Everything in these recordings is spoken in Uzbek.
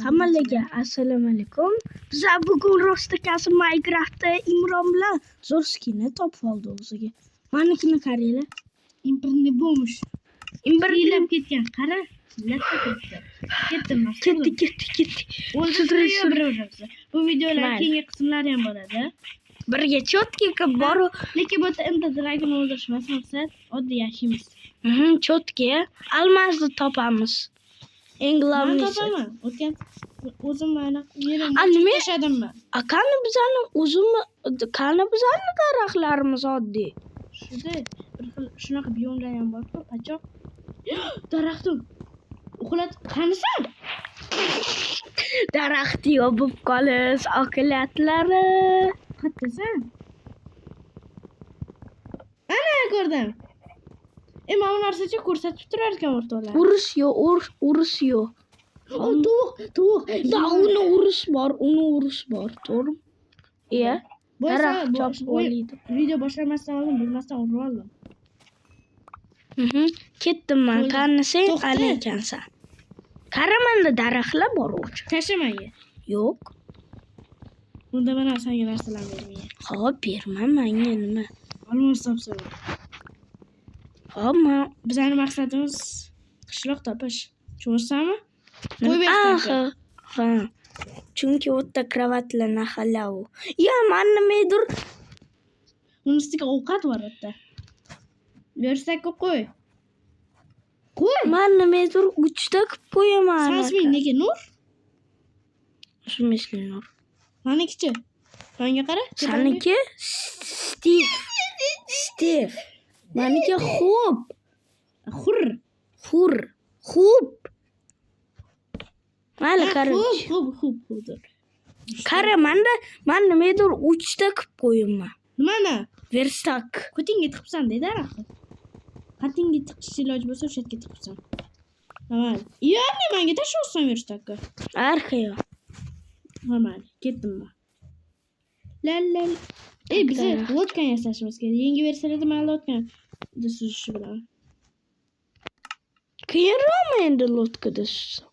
Hammalarga assalomu alaykum. Biz bugun rostakasi Minecraftda Imron bilan zo'r skinni topib oldi o'ziga. Menikini qaranglar. Imprni bo'lmuş. Imbrlab ketgan. Qara. Ketdi. O'ldirib bu videolar keyingi qismlari ham bo'ladi. Birga cho'tki bor. Lekin bu endi dragon o'ldirish emas, maqsad oddiy yashaymiz. Cho'tki almasni topamiz. Eng glavnisi. O'tgan o'zim mana yerim yashadimmi? Qani bizani qani bizani daraxtlarimiz oddiy. Shunday bir xil shunaqa biyomlar ham bor-ku, pachoq. Daraxtim. Uxlat, qanisan? Daraxtni yopib qolish oqilatlari. Qayerdasan? Ana ko'rdim. Mana bu narsacha ko'rsatib turar ekan o'rtoqlar. Urush yo'q. Tovuq. Da uni urush bor, to'g'rimi? Daraxt chopib oldi. Video boshlamasdan oldin bilmasdan urib oldim. Ketdim men. Qani sen ana ekansan. Qaramanda daraxtlar bor o'cha. Tashlamaga. Yo'q. Unda mana senga narsalar bermayman. Xo'p, berma menga nima? Olmos topsa. Ammo bizning maqsadimiz qishloq topish. Tushunsanmi? Qo'yib bersan. Ha. Chunki o'ta kravatlar naxalav. Mana nimadir. Uning ustiga ovqat bor o'tda. Bersak qo'y. Mana nimadir 3 ta qilib qo'yaman. Sanki nega Nur? Shumisli Nur. Manikichi. Menga qara. Saniki Steve. Maniki Xur. Mayli qara. Xub. Qara, men nimadir 3 ta qilib qo'yaman. Nimani? Verstak. Qo'tingga tiqibsan dedi daraxt. Qatingga tiqish iloji bo'lsa o'sha yerga tiqibsan. Mayli. Yo'q, menga tashlaysan verstakka. Arxiyo. Mayli, ketdim men. Lal. Bize lotkan yasashimiz kerak. Yangi versiyada men lotkan suzishi bilan. Qiyinroqmi endi lotkada suzsam?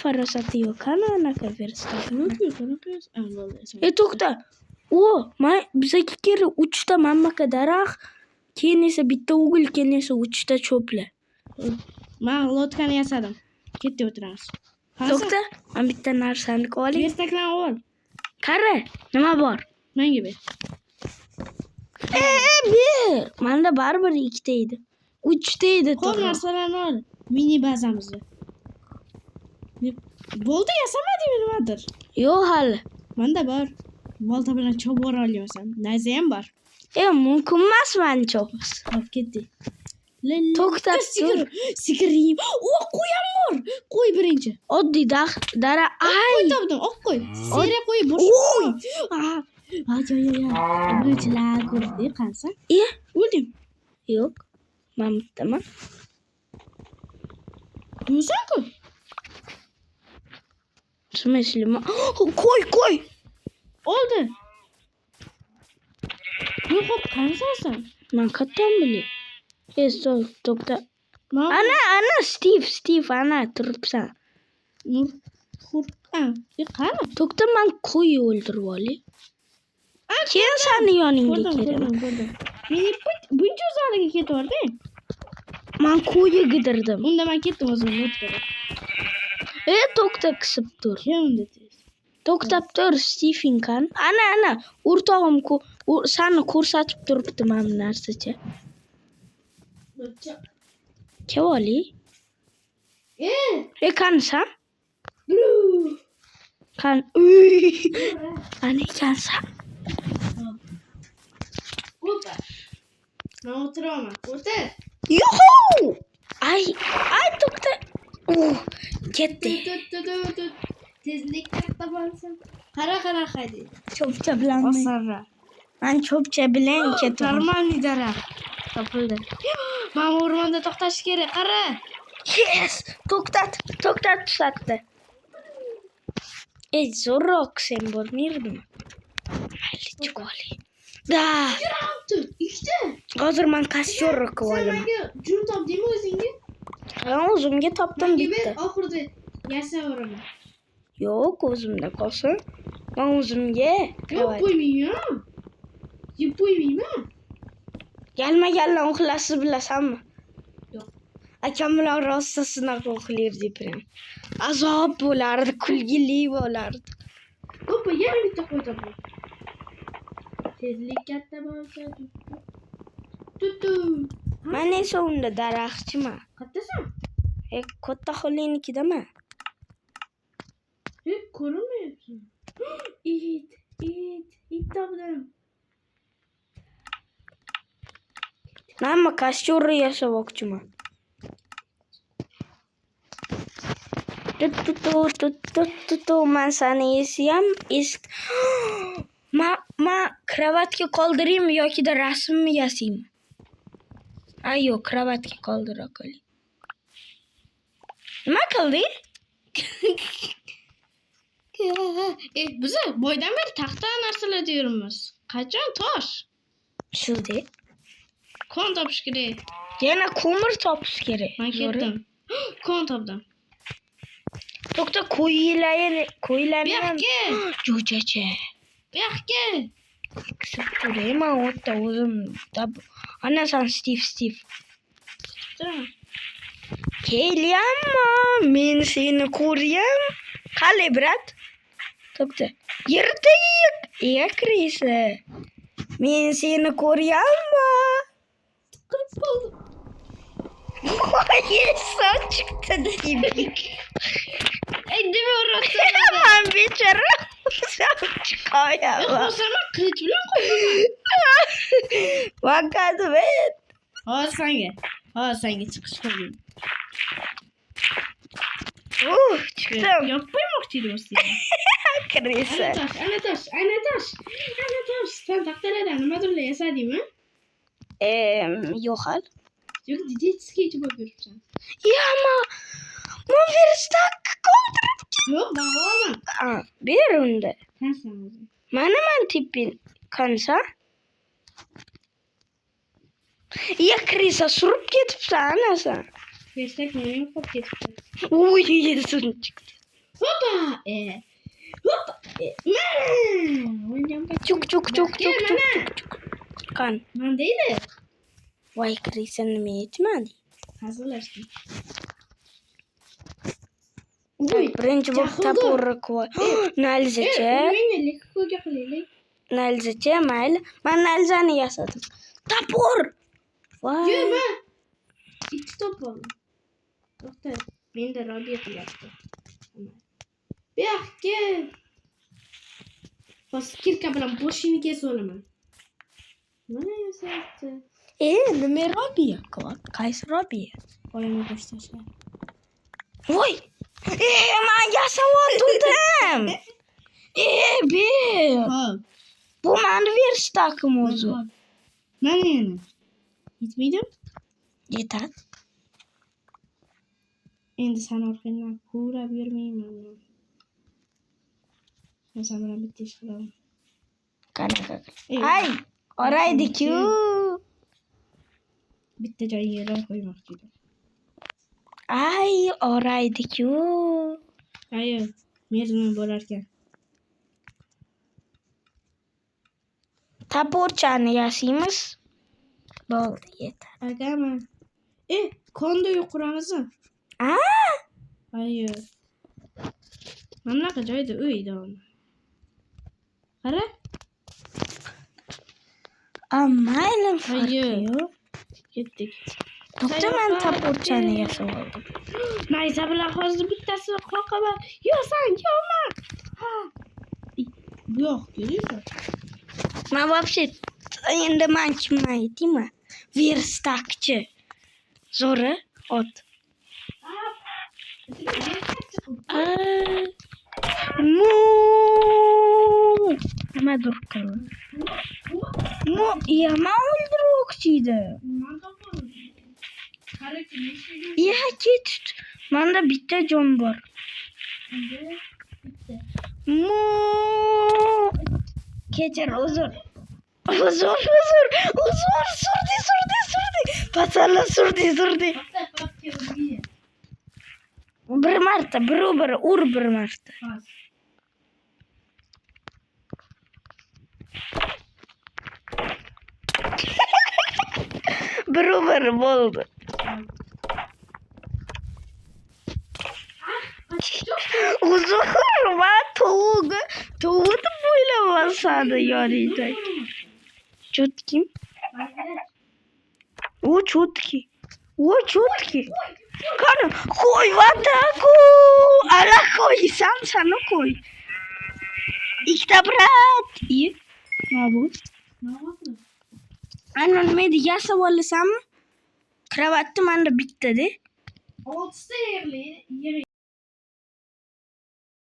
Farosati yo'q. Qani anaqa verstak. To'xta. Bizaga kerak 3 ta mamaka daraxt, keyin esa bitta o'g'il, keyin esa 3 ta cho'plar. Men lotkani yasadim. Ketdi o'tiramiz. To'xta, men bitta narsani olay. Verstaklarni ol. Qara, nima bor? Menga ber. Ber. Menda baribir 2 ta edi. 3 ta edi. Ko'p narsalarni ol. Mini bazamizni. Bo'ldi, yasamadingmi nimadir? Yo'q hali. Menda bor. Bolta bilan chopib olmaysan. Nayza ham bor. Mumkin emas meni chopib. Hop ketdi. To'xtab tur. Sikirim. Qo'y ham bor. Qo'y birinchi. Oddiy dara. Qo'y topdim. Qo'y. Sera qo'y, bosh qo'y. Birinchilar ko'rdi, qansa? O'ldim. Yo'q. Men bittaman. Yo'q-ku. Shumishlimi? Qo'y. Oldi. Yo'q, qansasan? Men qattan bilay. To'xta. Ana Steve ana turibsan. Qani? To'xta, men qo'y o'ldirib olay. Keyin seni yoningga kelaman. Men buncha uzoqlarga ketaverdi. Men qo'yni gidirdim. Unda men ketdim o'zim o'tib. To'xta, qisib tur. Kimdi? To'xtab tur, Stephen kan. Ana, o'rtog'im seni ko'rsatib turibdi mana bu narsacha. Kevoli? Qansan? Qan. Ana ekansan. O'ta. Men o'tiraman. O'ta. Yo'q! Ay, to'xta. Ketdi. Tezlik katta bo'lsin. Qara haydi. Cho'pcha bilan. Osarra. Men cho'pcha bilan ketaman. Normalniy daraxt topildi. Men o'rmonda to'xtash kerak. Qara. Yes! To'xtatdi. Zo'rroq sen bo'lmaydimi? Mayli, chiqoli. Da. Ikkita. Hozir men qasyorroq qilib olaman. Jun topdingmi o'zingga? Ha, o'zimga topdim bitta. oxirida yasaveraman. Yo'q, o'zimda qolsin. Men o'zimga Yo'q, qo'ymayman. Yeb qo'ymayman. Gelme uxlashni bilasanmi? Yo'q. Akam bilan rosa sinaqa uxlardik prям. Azob bo'lardi, kulgili bo'lardi. Oppa, yana bitta qo'y topaman. Tezlik katta bo'lsa, tuttu. Men esa unda daraxtchiman. Qattasan? Katta xolinikidaman. Ko'rinmayapsan. It topdim. Men makashchurni yasamoqchiman. Men seni esiyam Ma kravatga qoldiraymi yoki da rasmmi yasaymi? Yo'q, kravatga qoldira qo'y. Nima qilding? Biz boydan beri taxta narsalar deyapmiz. Qachon tosh? Shunday. Kon topish kerak. Yana ko'mir topish kerak. Men ketdim. Kon topdim. To'xta, qo'ylarni ham jo'jacha. Bu yoqqa. Turayman o'tda o'zim. Ana sen Steve. Kelyapma, men seni ko'ryam. Qale, brat. To'xta. Yerda kirisa. Men seni ko'ryapma. Voy, sochikda debik. Nima uryapsan? Men bechora chiqayaman. O'zim qilich bilan qo'yaman. Vaqt vet. Senga chiqish qo'ydim. Chiqdim. Yopib qo'ymoqchi edim seni. Kirisa. Ana tosh. Sen taxtalardan nimadir yasadingmi? Yo'q hal. Yo'q, detskiga bo'lib yuribsan. Yama. Men verstak qoldirib. Yo'q, men olaman. Ber unda. Sensan o'zing. Mana men tipin kansa. Krisa surib ketibsan anasan. Verstak mening qolib ketibdi. Uy, yesin chiqdi. Hoppa! Hoppa! Chuk. Qan. Men deydi. Voy, Krisa nima yetmadi? Hazillashdim. Birinchi bo'lib taporni qo'y. Nalzacha. Meni lekkoga qilaylik. Nalzacha, mayli. Men nalzani yasadim. Tapor. Voy. Yo'q, men ikki top oldim. To'xta, menda Robiya qilyapti. Bu yoqqa. Kirka bilan boshini kesib olaman. Mana yasayapti. Nima Robiya qilyapti? Qaysi Robiya? Oyimni tashlashlar. Voy! Men yasavotdim. Ber. Hop. Bu meni verstakim o'zi. Mana yana. Yetmaydi? Yetadi. Endi sen orqangdan ko'rab yurmayman. Men sen bilan bitta ish qilaman. Qanaqa? Hay, oraydi-ku. Bitta joyiga yer qo'ymoqchi edim. Ay, oraydi-ku. Ayo, mezmun bo'lar ekan. Taporchani yasaymiz. Bo'ldi, yetadi. Agama. Konda yuquramiz. Ayo. Mana bunaqa joyda uyda. Qara. Mayli, farqi yo'q. Ketdik. To'xta, men taporchani yasab oldim. Nayza bilan hozir bittasini qoqaman. Yo'san, yo'qman. Yo'q, ko'raysan. Men вообще endi men kimman aytaymi? Verstakchi. Zo'ri ot. Nima durqin? Men o'ldirmoqchi edim. Ket. Menda bitta jon bor. Kechir, uzr. Surdi. Pasala surdi. Bir marta, biri ur bir marta. Pas. Biri bo'ldi. Uzun va tovuğu bo'ylamasadi yoriydi. Cho'tki. O cho'tki. Qani qo'yvataku. Ala qo'ysam sana qo'y. Ikkita brat. İyi. Ne bu? Ne yaptın? Ana nima degasa bo'lasammi? Kravatni manda bitta de. 6'sta yerli. Yeri